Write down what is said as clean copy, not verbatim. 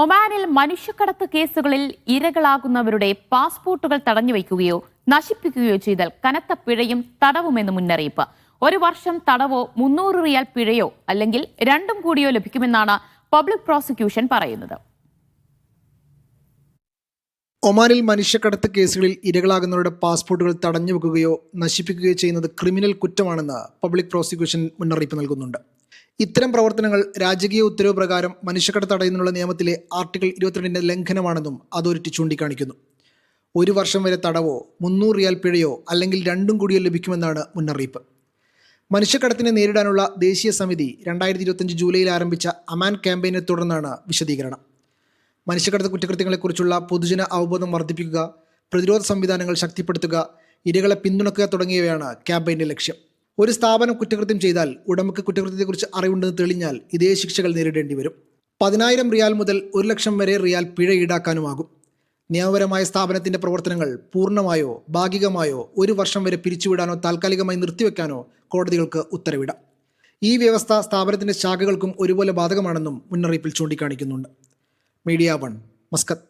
ഒമാനിൽ മനുഷ്യക്കടത്ത് കേസുകളിൽ ഇരകളാകുന്നവരുടെ പാസ്പോർട്ടുകൾ തടഞ്ഞുവയ്ക്കുകയോ നശിപ്പിക്കുകയോ ചെയ്താൽ കനത്ത പിഴയും തടവുമെന്ന് മുന്നറിയിപ്പ്. 1 വർഷം തടവോ 300 റിയാൽ പിഴയോ അല്ലെങ്കിൽ രണ്ടും കൂടിയോ ലഭിക്കുമെന്നാണ് പബ്ലിക് പ്രോസിക്യൂഷൻ പറയുന്നത്. ഒമാനിൽ മനുഷ്യക്കടത്ത് കേസുകളിൽ ഇരകളാകുന്നവരുടെ പാസ്പോർട്ടുകൾ തടഞ്ഞുവെക്കുകയോ നശിപ്പിക്കുകയോ ചെയ്യുന്നത് ക്രിമിനൽ കുറ്റമാണെന്ന് പബ്ലിക് പ്രോസിക്യൂഷൻ മുന്നറിയിപ്പ് നൽകുന്നുണ്ട്. ഇത്തരം പ്രവർത്തനങ്ങൾ രാജകീയ ഉത്തരവ് പ്രകാരം മനുഷ്യക്കടത്ത് തടയുന്നതിനുള്ള നിയമത്തിലെ ആർട്ടിക്കിൾ 22ന്റെ ലംഘനമാണെന്നും അതോറിറ്റി ചൂണ്ടിക്കാണിക്കുന്നു. 1 വർഷം വരെ തടവോ 300 റിയാൽ പിഴയോ അല്ലെങ്കിൽ രണ്ടും കൂടിയോ ലഭിക്കുമെന്നാണ് മുന്നറിയിപ്പ്. മനുഷ്യക്കടത്തിനെ നേരിടാനുള്ള ദേശീയ സമിതി 2025 ജൂലൈയിൽ ആരംഭിച്ച അമാൻ ക്യാമ്പയിനെ തുടർന്നാണ് വിശദീകരണം. മനുഷ്യക്കടത്ത് കുറ്റകൃത്യങ്ങളെക്കുറിച്ചുള്ള പൊതുജന അവബോധം വർദ്ധിപ്പിക്കുക, പ്രതിരോധ സംവിധാനങ്ങൾ ശക്തിപ്പെടുത്തുക, ഇരകളെ പിന്തുണയ്ക്കുക തുടങ്ങിയവയാണ് ക്യാമ്പയിൻ്റെ ലക്ഷ്യം. ഒരു സ്ഥാപനം കുറ്റകൃത്യം ചെയ്താൽ ഉടമയ്ക്ക് കുറ്റകൃത്യത്തെക്കുറിച്ച് അറിവുണ്ടെന്ന് തെളിഞ്ഞാൽ ഇതേ ശിക്ഷകൾ നേരിടേണ്ടി വരും. 10,000 റിയാൽ മുതൽ 1 ലക്ഷം വരെ റിയാൽ പിഴ ഈടാക്കാനുമാകും. നിയമപരമായ സ്ഥാപനത്തിൻ്റെ പ്രവർത്തനങ്ങൾ പൂർണ്ണമായോ ഭാഗികമായോ 1 വർഷം വരെ പിരിച്ചുവിടാനോ താൽക്കാലികമായി നിർത്തിവെക്കാനോ കോടതികൾക്ക് ഉത്തരവിടാം. ഈ വ്യവസ്ഥ സ്ഥാപനത്തിൻ്റെ ശാഖകൾക്കും ഒരുപോലെ ബാധകമാണെന്നും മുന്നറിയിപ്പിൽ ചൂണ്ടിക്കാണിക്കുന്നുണ്ട്. Media 1, Muscat.